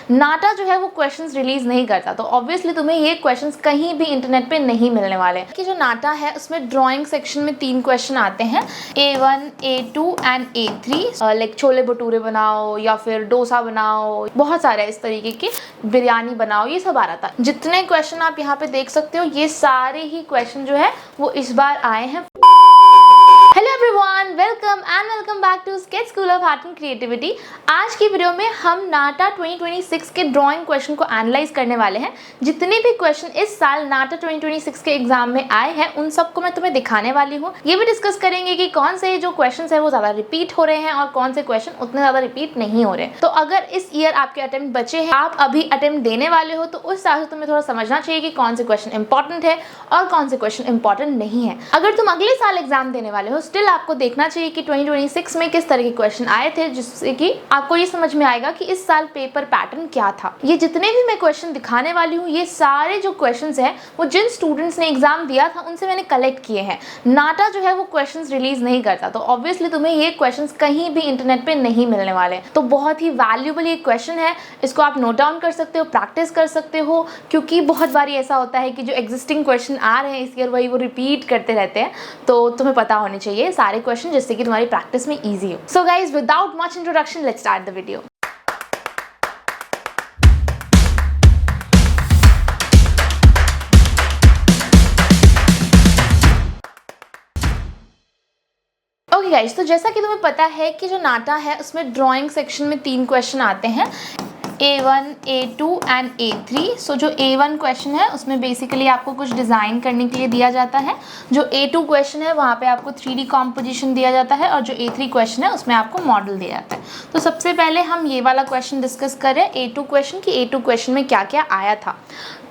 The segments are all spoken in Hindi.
नाटा जो है वो क्वेश्चंस रिलीज नहीं करता, तो ऑब्वियसली तुम्हें ये क्वेश्चंस कहीं भी इंटरनेट पे नहीं मिलने वाले कि जो नाटा है उसमें ड्राइंग सेक्शन में 3 क्वेश्चन आते हैं, A1, A2 and A3। Like chole bhature बनाओ या फिर डोसा बनाओ, बहुत सारे इस तरीके के, बिरयानी बनाओ, ये सब आ रहा था। जितने क्वेश्चन आप यहाँ पे देख सकते हो ये सारे ही क्वेश्चन जो है वो इस बार आए हैं। Hello everyone, welcome back to sketch school of art and creativity. आज की वीडियो में हम नाटा 2026 के ड्राइंग क्वेश्चन को एनालाइज करने वाले हैं। जितने भी क्वेश्चन इस साल नाटा 2026 के एग्जाम में आए हैं उन सबको मैं तुम्हें दिखाने वाली हूँ। ये भी डिस्कस करेंगे कि कौन से जो क्वेश्चन है वो ज्यादा रिपीट हो रहे हैं और कौन से क्वेश्चन उतने ज्यादा रिपीट नहीं हो रहे। तो अगर इस ईयर आपके अटेम्प्ट बचे हैं, आप अभी अटेम्प्ट देने वाले हो, तो उस हिसाब से तुम्हें थोड़ा समझना चाहिए कि कौन से क्वेश्चन इंपॉर्टेंट है और कौन से क्वेश्चन इंपॉर्टेंट नहीं है। अगर तुम अगले साल एग्जाम देने वाले हो, स्टिल आपको देखना चाहिए कि 2026 में किस तरह के क्वेश्चन आए थे, जिससे कि आपको ये समझ में आएगा कि इस साल पेपर पैटर्न क्या था। ये जितने भी मैं क्वेश्चन दिखाने वाली हूँ, ये सारे जो क्वेश्चंस हैं वो जिन स्टूडेंट्स ने एग्जाम दिया था उनसे मैंने कलेक्ट किए हैं। नाटा जो है वो क्वेश्चंस रिलीज नहीं करता, तो ऑब्वियसली तुम्हें ये क्वेश्चंस कहीं भी इंटरनेट पे नहीं मिलने वाले। तो बहुत ही वैल्यूएबल ये क्वेश्चन है, इसको आप नोट डाउन कर सकते हो, प्रैक्टिस कर सकते हो, क्योंकि बहुत बारी ऐसा होता है कि जो एग्जिस्टिंग क्वेश्चन आ रहे हैं इस ईयर वही वो रिपीट करते रहते हैं। तो तुम्हें पता होने चाहिए सारे क्वेश्चन, जिससे कि तुम्हारी प्रैक्टिस में इजी हो। So guys, without much introduction, let's start the video. Okay guys, तो जैसा कि तुम्हें पता है कि जो नाटा है उसमें ड्राइंग सेक्शन में 3 क्वेश्चन आते हैं, A1, A2 एंड A3। सो जो A1 क्वेश्चन है उसमें बेसिकली आपको कुछ डिज़ाइन करने के लिए दिया जाता है। जो A2 क्वेश्चन है वहाँ पे आपको 3D कॉम्पोजिशन दिया जाता है और जो A3 क्वेश्चन है उसमें आपको मॉडल दिया जाता है। तो सबसे पहले हम ये वाला क्वेश्चन डिस्कस करें, A2 क्वेश्चन, कि A2 क्वेश्चन में क्या क्या आया था।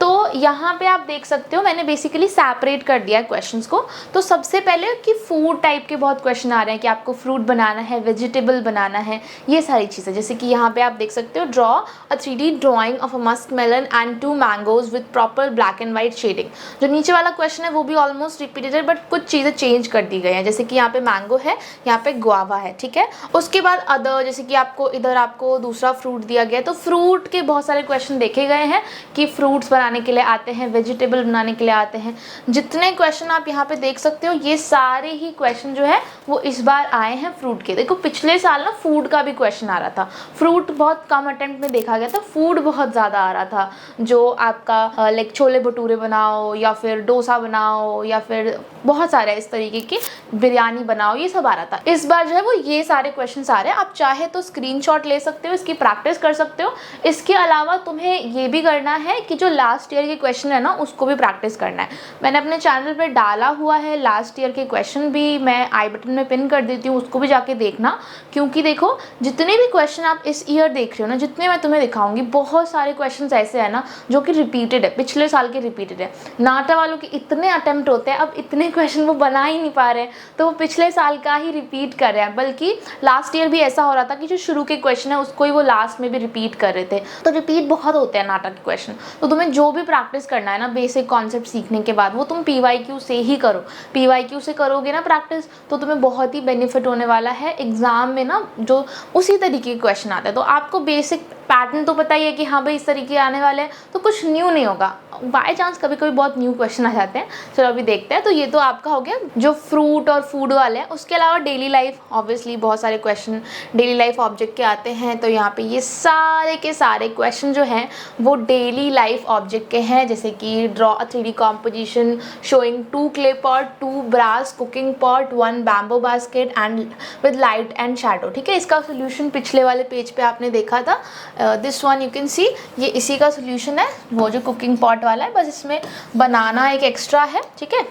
तो यहाँ पे आप देख सकते हो मैंने बेसिकली सेपरेट कर दिया है क्वेश्चंस को। तो सबसे पहले कि फूड टाइप के बहुत क्वेश्चन आ रहे हैं कि आपको फ्रूट बनाना है, वेजिटेबल बनाना है, ये सारी चीज़ें। जैसे कि यहाँ पे आप देख सकते हो, draw a 3D drawing of a musk melon and 2 mangoes with proper black and white shading. जो नीचे वाला क्वेश्चन है वो भी ऑलमोस्ट रिपीटेड है, बट कुछ चीज़ें चेंज कर दी गई हैं। जैसे कि यहाँ पे मैंगो है, यहाँ पे गुआवा है, ठीक है। उसके बाद अदर, जैसे कि आपको इधर आपको दूसरा फ्रूट दिया गया है। तो फ्रूट के बहुत सारे क्वेश्चन देखे गए हैं कि फ्रूट्स बनाने के लिए आते हैं, वेजिटेबल बनाने के लिए आते हैं। जितने क्वेश्चन आप यहाँ पे देख सकते हो ये सारे ही क्वेश्चन जो है वो इस बार आए हैं फ्रूट के। देखो पिछले साल ना फूड का भी क्वेश्चन आ रहा था, फ्रूट बहुत कम अटेम्प्ट में देखा गया था, फूड बहुत ज़्यादा आ रहा था। जो आपका लाइक छोले भटूरे बनाओ या फिर डोसा बनाओ या फिर बहुत सारे इस तरीके की, बिरयानी बनाओ, ये सब आ रहा था। इस बार जो है वो ये सारे क्वेश्चन आ रहे हैं। आप चाहे तो स्क्रीनशॉट ले सकते हो, इसकी प्रैक्टिस कर सकते हो। इसके अलावा तुम्हें ये भी करना है कि जो लास्ट ईयर के क्वेश्चन है ना उसको भी प्रैक्टिस करना है। मैंने अपने चैनल पे डाला हुआ है लास्ट ईयर के क्वेश्चन भी, मैं आई बटन में पिन कर देती हूँ, उसको भी जाके देखना। क्योंकि देखो जितने भी क्वेश्चन आप इस ईयर देख रहे हो ना, जितने मैं तुम्हें दिखाऊंगी, बहुत सारे क्वेश्चन ऐसे है ना जो कि रिपीटेड है, पिछले साल के रिपीटेड है। नाटा वालों के इतने अटेम्प्ट होते हैं, अब इतने क्वेश्चन वो बना ही नहीं पा रहे हैं, तो वो पिछले साल का ही रिपीट कर रहे हैं। बल्कि लास्ट ईयर भी ऐसा हो रहा था कि जो शुरू के क्वेश्चन है उसको ही वो लास्ट में भी रिपीट कर रहे थे। तो रिपीट बहुत होते हैं नाटा के क्वेश्चन। तो तुम्हें जो भी प्रैक्टिस करना है ना बेसिक कॉन्सेप्ट सीखने के बाद, वो तुम PYQ से ही करो। PYQ से करोगे ना प्रैक्टिस तो तुम्हें बहुत ही बेनिफिट होने वाला है एग्जाम में ना, जो उसी तरीके के क्वेश्चन आते हैं। तो आपको बेसिक पैटर्न तो पता ही है कि हाँ भाई इस तरीके आने वाले हैं, तो कुछ न्यू नहीं होगा। बाय चांस कभी कभी बहुत न्यू क्वेश्चन आ जाते हैं। चलो अभी देखते हैं। तो ये तो आपका हो गया जो फ्रूट और फूड वाले हैं। उसके अलावा डेली लाइफ, ऑब्वियसली बहुत सारे क्वेश्चन डेली लाइफ ऑब्जेक्ट के आते हैं। तो यहाँ पे ये सारे के सारे क्वेश्चन जो हैं वो डेली लाइफ ऑब्जेक्ट के हैं। जैसे कि draw a 3D composition showing 2 clay pot, 2 brass cooking pot, 1 bamboo basket and with light and shadow, ठीक है। इसका सोल्यूशन पिछले वाले पेज पे आपने देखा था, this one you can see, ये इसी का सोल्यूशन है, वो जो कुकिंग पॉट वाला है। बस इसमें बनाना एक एक्स्ट्रा है, ठीक है,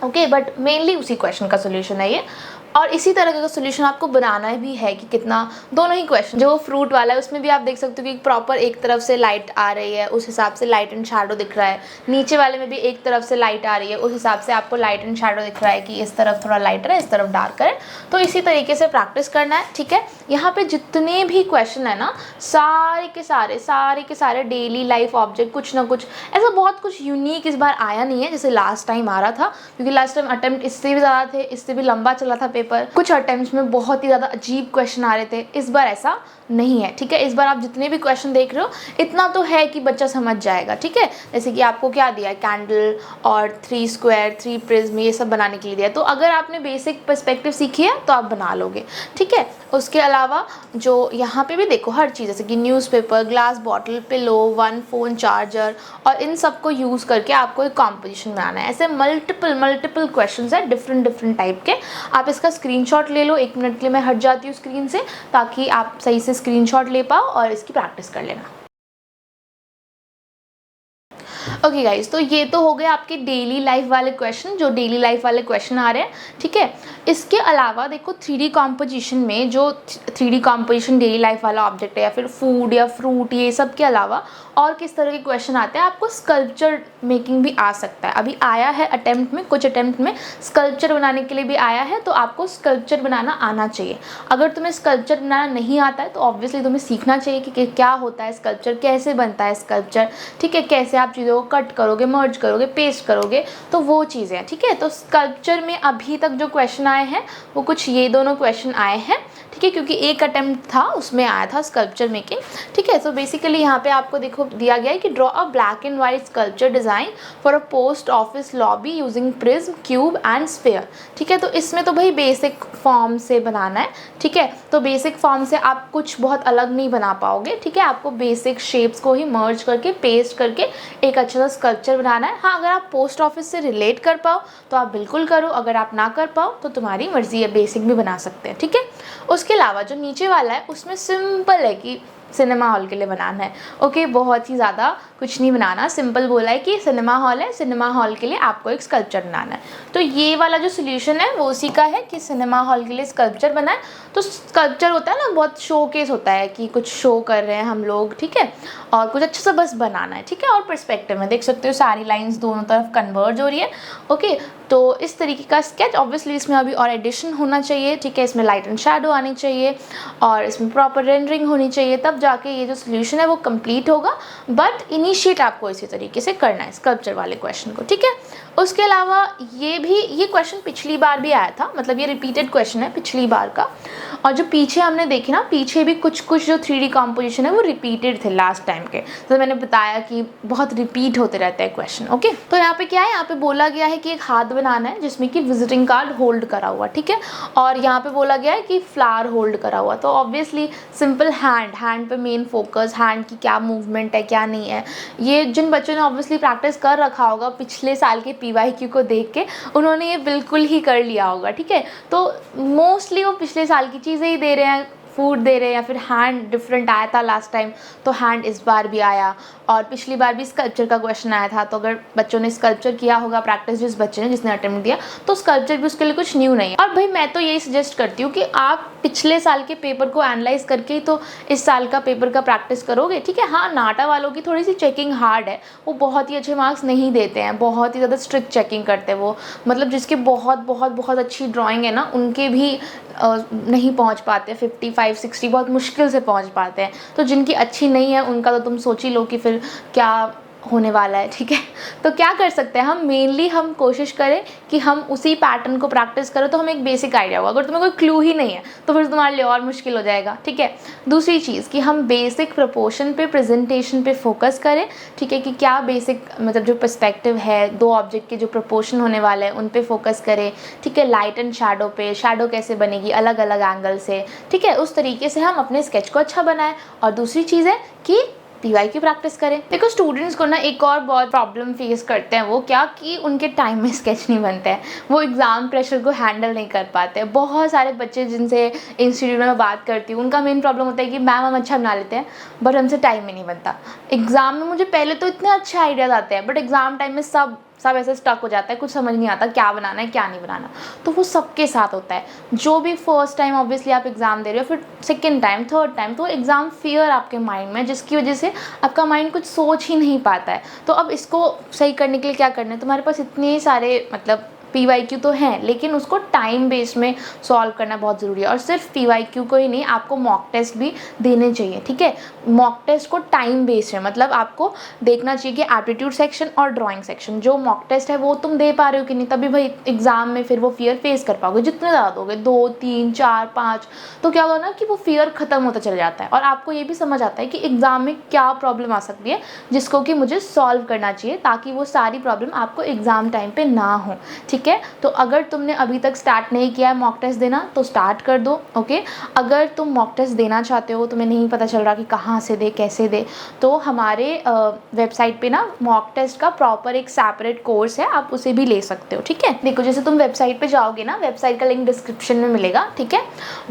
ओके, बट मेनली उसी क्वेश्चन का सोल्यूशन है ये। और इसी तरह का सोल्यूशन आपको बनाना भी है कि कितना, दोनों ही क्वेश्चन। जो फ्रूट वाला है उसमें भी आप देख सकते हो कि प्रॉपर एक तरफ से लाइट आ रही है, उस हिसाब से लाइट एंड शैडो दिख रहा है। नीचे वाले में भी एक तरफ से लाइट आ रही है, उस हिसाब से आपको लाइट एंड शैडो दिख रहा है कि इस तरफ थोड़ा लाइटर है, इस तरफ डार्कर है। तो इसी तरीके से प्रैक्टिस करना है, ठीक है। यहाँ पे जितने भी क्वेश्चन है ना सारे के सारे डेली लाइफ ऑब्जेक्ट, कुछ ना कुछ ऐसा बहुत कुछ यूनिक इस बार आया नहीं है जैसे लास्ट टाइम आ रहा था। क्योंकि लास्ट टाइम अटेम्प्ट इससे भी ज़्यादा थे, इससे भी लंबा चला था पेपर, पेपर, कुछ अटेम्प्ट्स में बहुत ही ज़्यादा अजीब क्वेश्चन आ रहे थे। इस बार ऐसा नहीं है, ठीक है। इस बार आप जितने भी क्वेश्चन देख रहे हो इतना तो है कि बच्चा समझ जाएगा, ठीक है। जैसे कि आपको क्या दिया है, कैंडल और 3 स्क्वायर, 3 प्रिज्म, ये सब बनाने के लिए दिया है। तो अगर आपने बेसिक पर्सपेक्टिव सीखी है तो आप बना लोगे, ठीक है। उसके अलावा जो यहाँ पे भी देखो हर चीज़, जैसे कि newspaper, glass bottle, pillow, 1 phone, charger, और इन सब को यूज़ करके आपको एक कॉम्पोजिशन बनाना है। ऐसे मल्टीपल क्वेश्चन है डिफरेंट टाइप के। आप इसका स्क्रीनशॉट ले लो। 1 मिनट के लिए मैं हट जाती हूँ स्क्रीन से, ताकि आप सही से स्क्रीनशॉट ले पाओ और इसकी प्रैक्टिस कर लेना। ओके गाइज, तो ये तो हो गए आपके डेली लाइफ वाले क्वेश्चन, जो डेली लाइफ वाले क्वेश्चन आ रहे हैं, ठीक है। इसके अलावा देखो 3D कॉम्पोजिशन में, जो 3D कॉम्पोजिशन डेली लाइफ वाला ऑब्जेक्ट है या फिर फूड या फ्रूट, ये सब के अलावा और किस तरह के क्वेश्चन आते हैं, आपको स्कल्पचर मेकिंग भी आ सकता है। अभी आया है अटेम्प्ट में, कुछ अटेम्प्ट में स्कल्पचर बनाने के लिए भी आया है, तो आपको स्कल्पचर बनाना आना चाहिए। अगर तुम्हें स्कल्पचर बनाना नहीं आता है तो ऑब्वियसली तुम्हें सीखना चाहिए कि क्या होता है स्कल्पचर, कैसे बनता है स्कल्पचर, ठीक है, कैसे आप चीज़ों को कट करोगे, मर्ज करोगे, पेस्ट करोगे, तो वो चीज़ें हैं, ठीक है। तो स्कल्पचर में अभी तक जो क्वेश्चन आए हैं वो कुछ ये दोनों क्वेश्चन आए हैं, ठीक है, क्योंकि एक अटेम्प्ट था उसमें आया था स्कल्पचर मेकिंग, ठीक है। सो बेसिकली यहाँ पे आपको देखो दिया गया है कि draw a black and white sculpture design for a post office lobby using prism, cube and sphere, ठीक है। तो इसमें तो भाई बेसिक फॉर्म से बनाना है, ठीक है। तो बेसिक फॉर्म से आप कुछ बहुत अलग नहीं बना पाओगे, ठीक है। आपको बेसिक शेप्स को ही मर्ज करके, पेस्ट करके एक अच्छा सा स्कल्पचर बनाना है। हाँ, अगर आप पोस्ट ऑफिस से रिलेट कर पाओ तो आप बिल्कुल करो, अगर आप ना कर पाओ तो तुम्हारी मर्जी है, बेसिक भी बना सकते हैं, ठीक है। उसके अलावा जो नीचे वाला है उसमें सिंपल है कि सिनेमा हॉल के लिए बनाना है, ओके। बहुत ही ज़्यादा कुछ नहीं बनाना, सिंपल बोला है कि सिनेमा हॉल है, सिनेमा हॉल के लिए आपको एक स्कल्पचर बनाना है। तो ये वाला जो सोल्यूशन है वो उसी का है कि सिनेमा हॉल के लिए स्कल्पचर बनाए। तो स्कल्पचर होता है ना, बहुत शो केस होता है कि कुछ शो कर रहे हैं हम लोग, ठीक है, और कुछ अच्छा सा बस बनाना है, ठीक है। और पर्सपेक्टिव में देख सकते हो सारी लाइन्स दोनों तरफ कन्वर्ज हो रही है, ओके। तो इस तरीके का स्केच, ऑब्वियसली इसमें अभी और एडिशन होना चाहिए, ठीक है। इसमें लाइट एंड शैडो आनी चाहिए और इसमें प्रॉपर रेंडरिंग होनी चाहिए, तब जाके ये जो सोल्यूशन है वो कंप्लीट होगा। बट इनिशिएट आपको इसी तरीके से करना है स्कल्पचर वाले क्वेश्चन को, ठीक है। उसके अलावा ये क्वेश्चन पिछली बार भी आया था, मतलब ये रिपीटेड क्वेश्चन है पिछली बार का। और जो पीछे हमने देखे ना, पीछे भी कुछ जो 3D कॉम्पोजिशन है वो रिपीटेड थे लास्ट टाइम के, तो मैंने बताया कि बहुत रिपीट होते रहते हैं क्वेश्चन, ओके। तो यहाँ पे क्या है, यहाँ पे बोला गया है कि एक हाथ बनाना है जिसमें कि विजिटिंग कार्ड होल्ड करा हुआ, ठीक है। और यहाँ पे बोला गया है कि फ्लावर होल्ड करा हुआ, तो ऑब्वियसली सिंपल हैंड पे मेन फोकस, हैंड की क्या मूवमेंट है क्या नहीं है। ये जिन बच्चों ने ऑब्वियसली प्रैक्टिस कर रखा होगा पिछले साल के PYQ को देख के, उन्होंने ये बिल्कुल ही कर लिया होगा, ठीक है। तो मोस्टली वो पिछले साल की चीज़ें ही दे रहे हैं, फूड दे रहे हैं, या फिर हैंड डिफरेंट आया था लास्ट टाइम तो हैंड इस बार भी आया, और पिछली बार भी स्कल्पचर का क्वेश्चन आया था। तो अगर बच्चों ने स्कल्पचर किया होगा प्रैक्टिस, जिस बच्चे ने जिसने अटेम्प्ट दिया, तो स्कल्पचर भी उसके लिए कुछ न्यू नहीं है। और भाई मैं तो यही सजेस्ट करती हूँ कि आप पिछले साल के पेपर को एनालाइज करके ही तो इस साल का पेपर का प्रैक्टिस करोगे, ठीक है। हाँ, नाटा वालों की थोड़ी सी चेकिंग हार्ड है, वो बहुत ही अच्छे मार्क्स नहीं देते हैं, बहुत ही ज़्यादा स्ट्रिक्ट चेकिंग करते हैं वो, मतलब जिसकी बहुत अच्छी ड्राइंग है ना, उनके भी नहीं पहुंच पाते 55-60, बहुत मुश्किल से पहुंच पाते हैं। तो जिनकी अच्छी नहीं है उनका तो तुम सोच ही लो कि फिर क्या होने वाला है, ठीक है। तो क्या कर सकते हैं हम, मेनली हम कोशिश करें कि हम उसी पैटर्न को प्रैक्टिस करें, तो हमें एक बेसिक आइडिया होगा। अगर तुम्हें कोई क्लू ही नहीं है तो फिर तुम्हारे लिए और मुश्किल हो जाएगा, ठीक है। दूसरी चीज़ कि हम बेसिक प्रपोर्शन पे, प्रेजेंटेशन पे फोकस करें, ठीक है, कि क्या बेसिक मतलब जो पर्सपेक्टिव है, 2 ऑब्जेक्ट के जो प्रपोर्शन होने वाले हैं उन पे फोकस करें, ठीक है। लाइट एंड शैडो पे, शैडो कैसे बनेगी अलग अलग एंगल से, ठीक है, उस तरीके से हम अपने स्केच को अच्छा बनाएं। और दूसरी चीज़ है कि PYQ प्रैक्टिस करें। देखो स्टूडेंट्स को ना एक और बहुत प्रॉब्लम फेस करते हैं, वो क्या कि उनके टाइम में स्केच नहीं बनते हैं, वो एग्ज़ाम प्रेशर को हैंडल नहीं कर पाते हैं। बहुत सारे बच्चे जिनसे इंस्टीट्यूट में बात करती हूँ, उनका मेन प्रॉब्लम होता है कि मैम हम अच्छा बना लेते हैं बट हमसे टाइम ही नहीं बनता। एग्ज़ाम में मुझे पहले तो इतने अच्छे आइडियाज़ आते हैं, बट एग्ज़ाम टाइम में सब ऐसे स्टक हो जाता है, कुछ समझ नहीं आता क्या बनाना है क्या नहीं बनाना। तो वो सबके साथ होता है। जो भी फर्स्ट टाइम ऑब्वियसली आप एग्ज़ाम दे रहे हो, फिर सेकंड टाइम, थर्ड टाइम, तो एग्ज़ाम फियर आपके माइंड में, जिसकी वजह से आपका माइंड कुछ सोच ही नहीं पाता है। तो अब इसको सही करने के लिए क्या करना है, तुम्हारे पास इतने सारे मतलब PYQ तो हैं, लेकिन उसको टाइम बेस में सॉल्व करना बहुत ज़रूरी है। और सिर्फ PYQ को ही नहीं, आपको मॉक टेस्ट भी देने चाहिए, ठीक है। मॉक टेस्ट को टाइम बेस्ड है, मतलब आपको देखना चाहिए कि एप्टीट्यूड सेक्शन और ड्राइंग सेक्शन जो मॉक टेस्ट है वो तुम दे पा रहे हो कि नहीं, तभी भाई एग्जाम में फिर वो फियर फेस कर पाओगे। जितने ज़्यादा दोगे 2, 3, 4, 5, तो क्या होगा ना कि वो फियर खत्म होता चला जाता है और आपको ये भी समझ आता है कि एग्जाम में क्या प्रॉब्लम आ सकती है जिसको कि मुझे सॉल्व करना चाहिए, ताकि वो सारी प्रॉब्लम आपको एग्जाम टाइम पे ना हो, ठीक है। तो अगर तुमने अभी तक स्टार्ट नहीं किया है मॉक टेस्ट देना तो स्टार्ट कर दो, ओके। अगर तुम मॉक टेस्ट देना चाहते हो, तुम्हें नहीं पता चल रहा कि कहाँ से दे कैसे दे, तो हमारे वेबसाइट पे ना मॉक टेस्ट का प्रॉपर एक सेपरेट कोर्स है, आप उसे भी ले सकते हो, ठीक है। देखो जैसे तुम वेबसाइट पे जाओगे ना, वेबसाइट का लिंक डिस्क्रिप्शन में मिलेगा, ठीक है।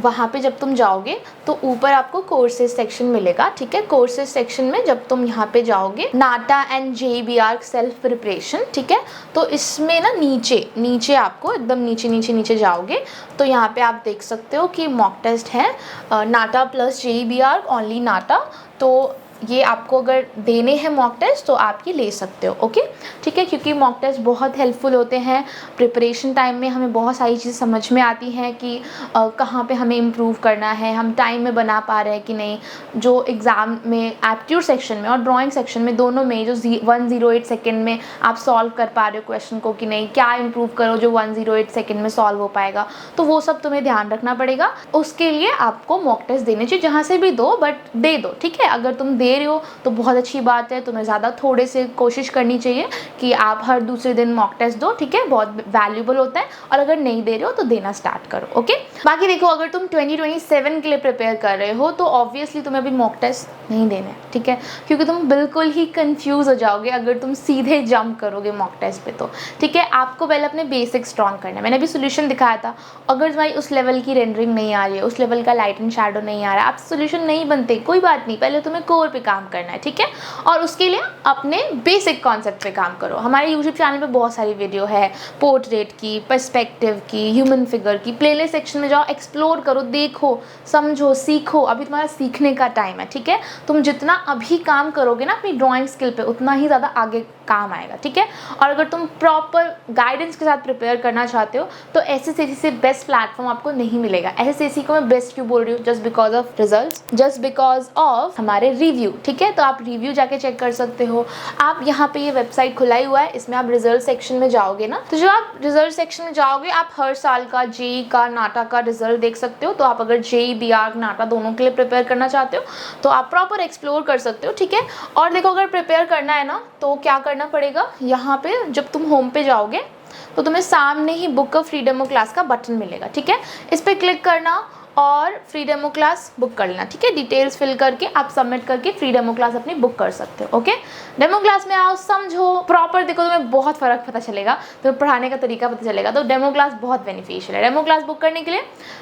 वहाँ पे जब तुम जाओगे तो ऊपर आपको कोर्सेज सेक्शन मिलेगा, ठीक है। कोर्सेज सेक्शन में जब तुम यहाँ पे जाओगे, नाटा एंड JBR सेल्फ प्रिपरेशन, ठीक है। तो इसमें ना नीचे आपको एकदम नीचे जाओगे तो यहाँ पे आप देख सकते हो कि मॉक टेस्ट है नाटा प्लस JBR ओनली नाटा। तो ये आपको अगर देने हैं मॉक टेस्ट तो आप ये ले सकते हो, ओके, ठीक है। क्योंकि मॉक टेस्ट बहुत हेल्पफुल होते हैं प्रिपरेशन टाइम में, हमें बहुत सारी चीज़ें समझ में आती हैं कि कहाँ पे हमें इम्प्रूव करना है, हम टाइम में बना पा रहे हैं कि नहीं। जो एग्ज़ाम में एप्टीट्यूड सेक्शन में और ड्राइंग सेक्शन में दोनों में जो 108 सेकेंड में आप सॉल्व कर पा रहे हो क्वेश्चन को कि नहीं, क्या इम्प्रूव करो जो 108 सेकेंड में सॉल्व हो पाएगा, तो वो सब तुम्हें ध्यान रखना पड़ेगा। उसके लिए आपको मॉक टेस्ट देने चाहिए, जहाँ से भी दो बट दे दो, ठीक है। अगर तुम दे रहे हो तो बहुत अच्छी बात है, तुम्हें ज़्यादा थोड़े से कोशिश करनी चाहिए कि आप हर दूसरे दिन मॉक टेस्ट दो, ठीक है, बहुत वैल्यूबल होता है। और अगर नहीं दे रहे हो तो देना स्टार्ट करो, ओके। बाकी देखो, अगर तुम 2027 के लिए प्रिपेयर कर रहे हो तो ऑब्वियसली तुम्हें अभी मॉक टेस्ट नहीं देने, ठीक है, क्योंकि तुम बिल्कुल ही कंफ्यूज हो जाओगे अगर तुम सीधे जंप करोगे मॉक टेस्ट पे, तो ठीक है। आपको पहले अपने बेसिक स्ट्रॉन्ग करना है। मैंने अभी सोल्यूशन दिखाया था, अगर तुम्हारी उस लेवल की रेंडरिंग नहीं आ रही है, उस लेवल का लाइट एंड शैडो नहीं आ रहा है, आप सोल्यूशन नहीं बनते, कोई बात नहीं, पहले तुम्हें कोर पे काम करना है, ठीक है। और उसके लिए अपने बेसिक कॉन्सेप्ट पे काम करो। हमारे यूट्यूब चैनल पे बहुत सारी वीडियो है, पोर्ट्रेट की, पर्सपेक्टिव की, ह्यूमन फिगर की। प्लेलिस्ट सेक्शन में जाओ, एक्सप्लोर करो, देखो, समझो, सीखो। अभी तुम्हारा सीखने का टाइम है, ठीक है। तुम जितना अभी काम करोगे ना अपनी ड्राइंग स्किल पे, उतना ही ज़्यादा आगे काम आएगा, ठीक है। और अगर तुम प्रॉपर गाइडेंस के साथ प्रिपेयर करना चाहते हो तो SSAC से बेस्ट प्लेटफॉर्म आपको नहीं मिलेगा। SSAC को मैं बेस्ट क्यों बोल रही हूँ? Just because of results, just because of हमारे रिव्यू, ठीक है। तो आप रिव्यू जाके चेक कर सकते हो। आप यहाँ पे ये वेबसाइट खुला ही हुआ है, इसमें आप रिजल्ट सेक्शन में जाओगे ना, तो जब आप रिजल्ट सेक्शन में जाओगे आप हर साल का JEE का, नाटा का रिजल्ट देख सकते हो। तो आप अगर JEE, BR, नाटा दोनों के लिए प्रिपेयर करना चाहते हो तो आप प्रॉपर एक्सप्लोर कर सकते हो, ठीक है। और देखो, अगर प्रिपेयर करना है ना तो क्या करना पड़ेगा, यहाँ पे जब तुम होम पे जाओगे तो तुम्हें सामने ही book a free demo class का बटन मिलेगा, ठीक है। इस पर क्लिक करना और फ्री डेमो क्लास बुक कर लेना, ठीक है। डिटेल्स फिल करके आप सबमिट करके फ्री डेमो क्लास अपनी बुक कर सकते हो, ओके। डेमो क्लास में आओ, समझो प्रॉपर, देखो तुम्हें बहुत फ़र्क पता चलेगा, तुम्हें पढ़ाने का तरीका पता चलेगा। तो डेमो क्लास बहुत बेनिफिशियल है। डेमो क्लास बुक करने के लिए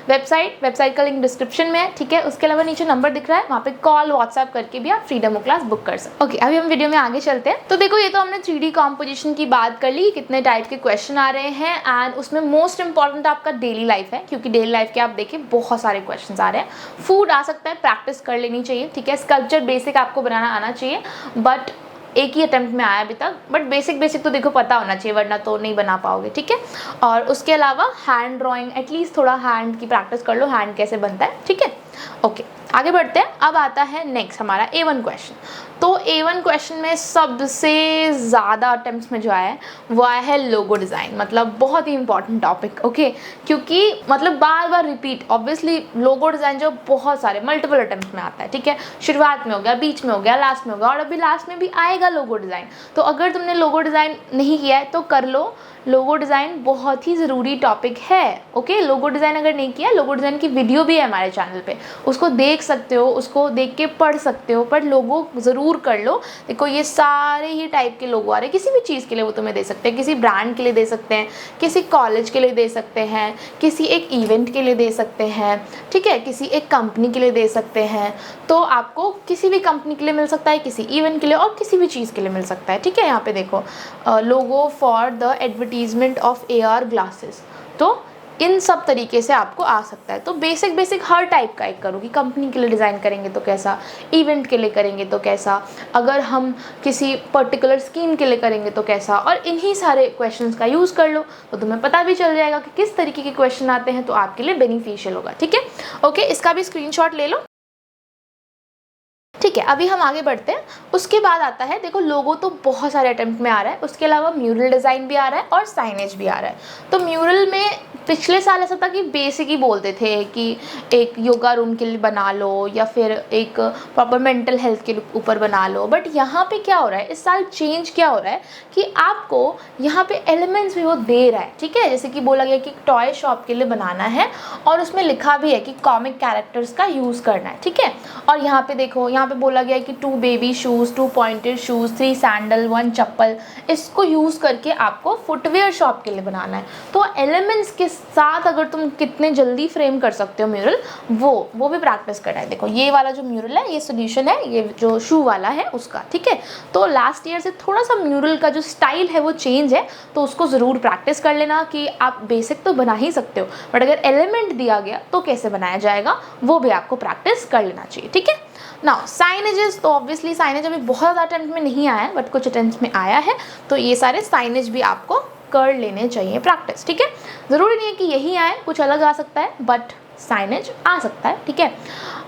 वेबसाइट का लिंक डिस्क्रिप्शन में है, ठीक है। उसके अलावा नीचे नंबर दिख रहा है, वहाँ पे कॉल, व्हाट्सएप करके भी आप फ्री डेमो क्लास बुक कर सकते हो, ओके। अभी हम वीडियो में आगे चलते हैं। तो देखो, ये तो हमने 3D कॉम्पोजिशन की बात कर ली, कितने टाइप के क्वेश्चन आ रहे हैं, एंड उसमें मोस्ट इंपॉर्टेंट आपका डेली लाइफ है, क्योंकि डेली लाइफ के आप देखिए बहुत सारे क्वेश्चंस आ रहे हैं। फूड आ सकता है, प्रैक्टिस कर लेनी चाहिए, ठीक है। स्कल्पचर बेसिक आपको बनाना आना चाहिए, बट एक ही अटेम्प्ट में आया अभी तक, बट बेसिक तो देखो पता होना चाहिए, वरना तो नहीं बना पाओगे, ठीक है। और उसके अलावा हैंड ड्राइंग, एटलीस्ट थोड़ा हैंड की प्रैक्टिस कर लो, हैंड कैसे बनता है, ठीक है, ओके। आगे बढ़ते हैं। अब आता है नेक्स्ट हमारा A1 क्वेश्चन। तो A1 क्वेश्चन में सबसे ज़्यादा अटेम्प्ट्स में जो आया है वो आया है लोगो डिज़ाइन, मतलब बहुत ही इंपॉर्टेंट टॉपिक, ओके। क्योंकि मतलब बार बार रिपीट, ऑब्वियसली लोगो डिज़ाइन जो बहुत सारे मल्टीपल अटेम्प्ट में आता है, ठीक है। शुरुआत में हो गया, बीच में हो गया, लास्ट में हो गया, और अभी लास्ट में भी आएगा लोगो डिज़ाइन। तो अगर तुमने लोगो डिज़ाइन नहीं किया है तो कर लो, लोगो डिज़ाइन बहुत ही ज़रूरी टॉपिक है, ओके। लोगो डिज़ाइन अगर नहीं किया, लोगो डिज़ाइन की वीडियो भी है हमारे चैनल पे, उसको देख सकते हो, उसको देख के पढ़ सकते हो, पर लोगो ज़रूर कर लो। देखो, ये सारे ही टाइप के लोगो आ रहे हैं, किसी भी चीज़ के लिए वो तुम्हें दे सकते हैं, किसी ब्रांड के लिए दे सकते हैं, किसी कॉलेज के लिए दे सकते हैं, किसी एक इवेंट के लिए दे सकते हैं, ठीक है, किसी एक कंपनी के लिए दे सकते हैं। तो आपको किसी भी कंपनी के लिए मिल सकता है, किसी इवेंट के लिए, और किसी भी चीज़ के लिए मिल सकता है, ठीक है। यहाँ पे देखो, लोगो for the advertisement of AR glasses. तो इन सब तरीके से आपको आ सकता है। तो बेसिक हर टाइप का एक करो कि कंपनी के लिए डिज़ाइन करेंगे तो कैसा, इवेंट के लिए करेंगे तो कैसा, अगर हम किसी पर्टिकुलर स्कीम के लिए करेंगे तो कैसा, और इन्हीं सारे क्वेश्चंस का यूज़ कर लो तो तुम्हें पता भी चल जाएगा कि किस तरीके के क्वेश्चन आते हैं तो आपके लिए बेनिफिशियल होगा। ठीक है, ओके, इसका भी स्क्रीनशॉट ले लो। ठीक है, अभी हम आगे बढ़ते हैं। उसके बाद आता है, देखो लोगो तो बहुत सारे अटेम्प्ट में आ रहा है, उसके अलावा म्यूरल डिज़ाइन भी आ रहा है और साइनेज भी आ रहा है। तो म्यूरल में पिछले साल ऐसा था कि बेसिक ही बोलते थे कि एक योगा रूम के लिए बना लो या फिर एक प्रॉपर मेंटल हेल्थ के ऊपर बना लो, बट यहाँ पे क्या हो रहा है, इस साल चेंज क्या हो रहा है कि आपको यहाँ पे एलिमेंट्स भी वो दे रहा है। ठीक है, जैसे कि बोला गया कि टॉय शॉप के लिए बनाना है और उसमें लिखा भी है कि कॉमिक कैरेक्टर्स का यूज़ करना है। ठीक है, और यहाँ पे देखो, यहाँ पे बोला गया है कि 2 baby shoes, 2 pointed shoes, 3 sandal, 1 चप्पल, इसको यूज़ करके आपको फुटवेयर शॉप के लिए बनाना है। तो एलिमेंट्स के साथ अगर तुम कितने जल्दी फ्रेम कर सकते हो म्यूरल, वो भी प्रैक्टिस करना है। देखो ये वाला जो म्यूरल है, ये सोल्यूशन है, ये जो शू वाला है उसका। ठीक है, तो लास्ट ईयर से थोड़ा सा म्यूरल का जो स्टाइल है वो चेंज है, तो उसको ज़रूर प्रैक्टिस कर लेना कि आप बेसिक तो बना ही सकते हो, बट अगर एलिमेंट दिया गया तो कैसे बनाया जाएगा वो भी आपको प्रैक्टिस कर लेना चाहिए। ठीक है, नाउ साइनेजेस, तो ऑब्वियसली साइनेज अभी बहुत ज़्यादा अटेम्प्ट में नहीं आया है, बट कुछ अटेम्प्ट में आया है, तो ये सारे साइनेज भी आपको कर लेने चाहिए प्रैक्टिस। ठीक है, ज़रूरी नहीं है कि यही आए, कुछ अलग आ सकता है, बट साइनेज आ सकता है। ठीक है,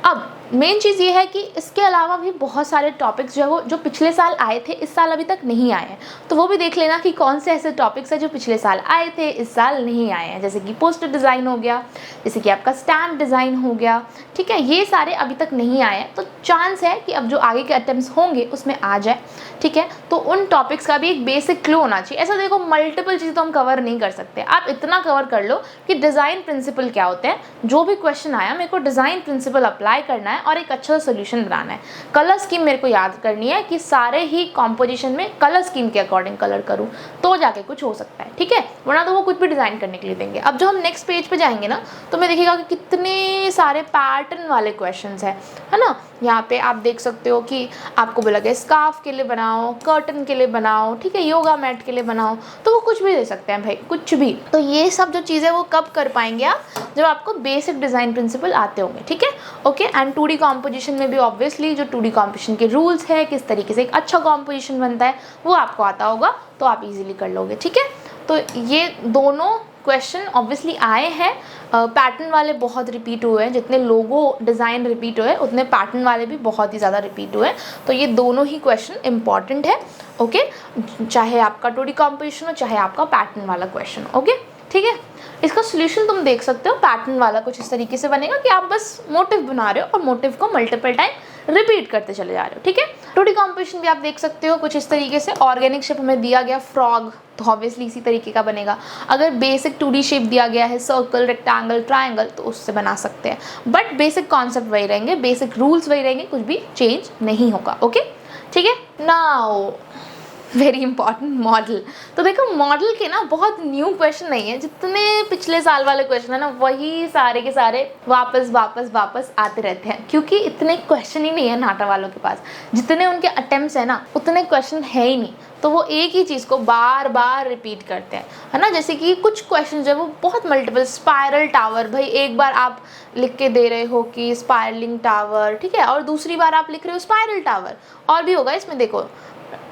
अब मेन चीज़ ये है कि इसके अलावा भी बहुत सारे टॉपिक्स जो है वो जो पिछले साल आए थे इस साल अभी तक नहीं आए हैं, तो वो भी देख लेना कि कौन से ऐसे टॉपिक्स हैं जो पिछले साल आए थे इस साल नहीं आए हैं। जैसे कि पोस्टर डिज़ाइन हो गया, जैसे कि आपका स्टैम्प डिज़ाइन हो गया। ठीक है, ये सारे अभी तक नहीं आए हैं, तो चांस है कि अब जो आगे के अटेम्प्ट्स होंगे उसमें आ जाए। ठीक है, तो उन टॉपिक्स का भी एक बेसिक क्लू होना चाहिए। ऐसा देखो, मल्टीपल चीज़ें तो हम कवर नहीं कर सकते, आप इतना कवर कर लो कि डिज़ाइन प्रिंसिपल क्या होते हैं, जो भी क्वेश्चन आया मेरे को डिज़ाइन प्रिंसिपल अप्लाई करना है और एक अच्छा सोल्यूशन बनाना है। कलर स्कीम मेरे को याद करनी है कि सारे ही कॉम्पोजिशन में कलर स्कीम के अकॉर्डिंग कलर करूँ तो जाके कुछ हो सकता है। ठीक है, वरना तो वो कुछ भी डिज़ाइन करने के लिए देंगे। अब जो हम नेक्स्ट पेज पे जाएंगे ना, तो मैं देखिएगा कि कितने सारे पैटर्न वाले क्वेश्चंस हैं, है ना। यहाँ पे आप देख सकते हो कि आपको बोला गया स्कार्फ के लिए बनाओ, कर्टन के लिए बनाओ, ठीक है, योगा मैट के लिए बनाओ, तो वो कुछ भी दे सकते हैं भाई, कुछ भी। तो ये सब जो चीज़ें वो कब कर पाएंगे आप, जब आपको बेसिक डिज़ाइन प्रिंसिपल आते होंगे। ठीक है, ओके। एंड 2D कॉम्पोजिशन में भी ऑब्वियसली जो 2D कॉम्पोजिशन के रूल्स है, किस तरीके से एक अच्छा कॉम्पोजिशन बनता है, वो आपको आता होगा, तो आप इजीली कर लोगे। ठीक है, तो ये दोनों क्वेश्चन ऑब्वियसली आए हैं। पैटर्न वाले बहुत रिपीट हुए हैं, जितने लोगो डिज़ाइन रिपीट हुए उतने पैटर्न वाले भी बहुत ही ज़्यादा रिपीट हुए हैं, तो ये दोनों ही क्वेश्चन इंपॉर्टेंट है। ओके, चाहे आपका 2D कॉम्पोजिशन हो, चाहे आपका पैटर्न वाला क्वेश्चन। ओके, ठीक है। इसका सोल्यूशन तुम देख सकते हो, पैटर्न वाला कुछ इस तरीके से बनेगा कि आप बस मोटिव बना रहे हो और मोटिव को मल्टीपल टाइम रिपीट करते चले जा रहे हो। ठीक है, 2D कॉम्पोजिशन भी आप देख सकते हो कुछ इस तरीके से। ऑर्गेनिक शेप हमें दिया गया फ्रॉग, तो ऑब्वियसली इसी तरीके का बनेगा। अगर बेसिक 2D शेप दिया गया है सर्कल, रेक्टेंगल, ट्रायंगल, तो उससे बना सकते हैं, बट बेसिक कॉन्सेप्ट वही रहेंगे, बेसिक रूल्स वही रहेंगे, कुछ भी चेंज नहीं होगा। ओके, ठीक है। Now very important, model. तो देखो मॉडल के ना बहुत न्यू क्वेश्चन नहीं है, जितने पिछले साल वाले क्वेश्चन है ना वही सारे के सारे वापस आते रहते हैं, क्योंकि इतने क्वेश्चन ही नहीं है नाटा वालों के पास। जितने उनके अटेम्प्ट्स है ना उतने क्वेश्चन है ही नहीं, तो वो एक ही चीज़ को बार बार रिपीट करते हैं, है ना। जैसे कि कुछ क्वेश्चन जो है वो बहुत मल्टीपल, स्पायरल टावर, भाई एक बार आप लिख के दे रहे हो कि स्पायरलिंग टावर, ठीक है, और दूसरी बार आप लिख रहे हो स्पायरल टावर, और भी होगा इसमें देखो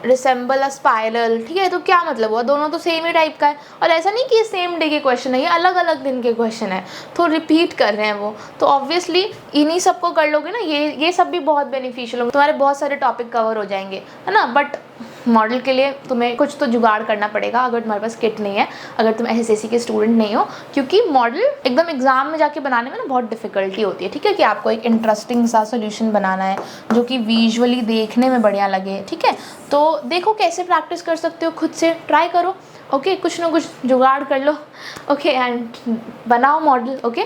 रिसेंबल अ स्पाइरल, ठीक है, तो क्या मतलब हुआ, दोनों तो सेम ही टाइप का है। और ऐसा नहीं कि ये सेम डे के क्वेश्चन है, ये अलग अलग दिन के क्वेश्चन है, तो रिपीट कर रहे हैं वो, तो ऑब्वियसली इन्हीं सबको कर लोगे ना, ये सब भी बहुत बेनिफिशियल होंगे, तुम्हारे बहुत सारे टॉपिक कवर हो जाएंगे, है ना। बट मॉडल के लिए तुम्हें कुछ तो जुगाड़ करना पड़ेगा, अगर तुम्हारे पास किट नहीं है, अगर तुम SSC के स्टूडेंट नहीं हो, क्योंकि मॉडल एकदम एग्जाम में जाके बनाने में ना बहुत डिफिकल्टी होती है। ठीक है, कि आपको एक इंटरेस्टिंग सा सोल्यूशन बनाना है जो कि विजुअली देखने में बढ़िया लगे। ठीक है, तो देखो कैसे प्रैक्टिस कर सकते हो, खुद से ट्राई करो। ओके, कुछ ना कुछ जुगाड़ कर लो। ओके, एंड बनाओ मॉडल। ओके,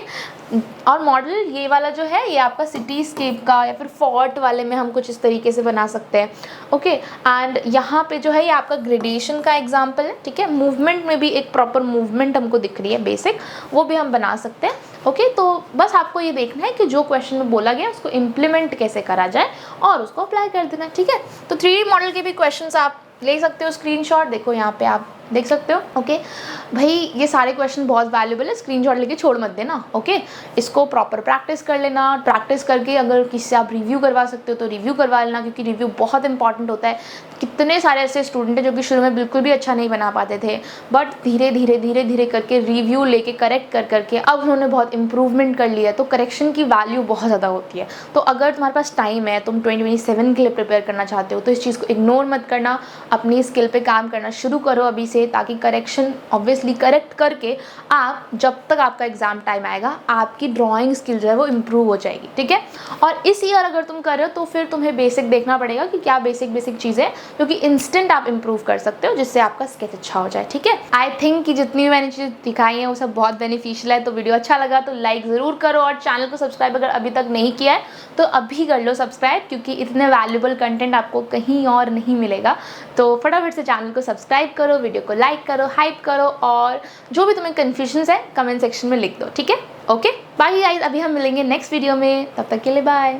और मॉडल ये वाला जो है ये आपका सिटीस्केप का या फिर फोर्ट वाले में हम कुछ इस तरीके से बना सकते हैं। ओके, एंड यहाँ पे जो है ये आपका ग्रेडेशन का एग्जाम्पल है। ठीक है, मूवमेंट में भी एक प्रॉपर मूवमेंट हमको दिख रही है बेसिक, वो भी हम बना सकते हैं। ओके, तो बस आपको ये देखना है कि जो क्वेश्चन में बोला गया उसको इम्प्लीमेंट कैसे करा जाए और उसको अप्लाई कर देना। ठीक है, तो 3D मॉडल के भी क्वेश्चन आप ले सकते हो स्क्रीनशॉट। देखो यहाँ पे आप देख सकते हो। ओके भाई, ये सारे क्वेश्चन बहुत वैल्यूबल है, स्क्रीनशॉट लेके छोड़ मत देना। ओके, इसको प्रॉपर प्रैक्टिस कर लेना। प्रैक्टिस करके अगर किसी से आप रिव्यू करवा सकते हो तो रिव्यू करवा लेना, क्योंकि रिव्यू बहुत इंपॉर्टेंट होता है। कितने सारे ऐसे स्टूडेंट हैं जो कि शुरू में बिल्कुल भी अच्छा नहीं बना पाते थे, बट धीरे धीरे धीरे धीरे करके रिव्यू लेके करेक्ट कर करके अब उन्होंने बहुत इंप्रूवमेंट कर लिया है। तो करेक्शन की वैल्यू बहुत ज़्यादा होती है। तो अगर तुम्हारे पास टाइम है, तुम 2027 के लिए प्रिपेयर करना चाहते हो, तो इस चीज़ को इग्नोर मत करना, अपनी स्किल पे काम करना शुरू करो अभी से, ताकि करेक्शन ऑब्वियसली करेक्ट करके आप जब तक आपका एग्जाम टाइम आएगा आपकी ड्राइंग स्किल जो है वो इम्प्रूव हो जाएगी। ठीक है, और इस ईयर अगर तुम कर रहे हो तो फिर तुम्हें बेसिक देखना पड़ेगा कि क्या बेसिक चीज़ें क्योंकि इंस्टेंट आप इम्प्रूव कर सकते हो, जिससे आपका स्केच अच्छा हो जाए। ठीक है, आई थिंक कि जितनी भी मैंने चीज़ दिखाई है वो सब बहुत बेनिफिशियल है। तो वीडियो अच्छा लगा तो लाइक ज़रूर करो, और चैनल को सब्सक्राइब अगर अभी तक नहीं किया है तो अभी कर लो सब्सक्राइब, क्योंकि इतने वैल्यूबल कंटेंट आपको कहीं और नहीं मिलेगा। तो फटाफट से चैनल को सब्सक्राइब करो, वीडियो को लाइक करो, हाइप करो, और जो भी तुम्हें कन्फ्यूजन्स है कमेंट सेक्शन में लिख दो। ठीक है, ओके बाय गाइस, अभी हम मिलेंगे नेक्स्ट वीडियो में, तब तक के लिए बाय।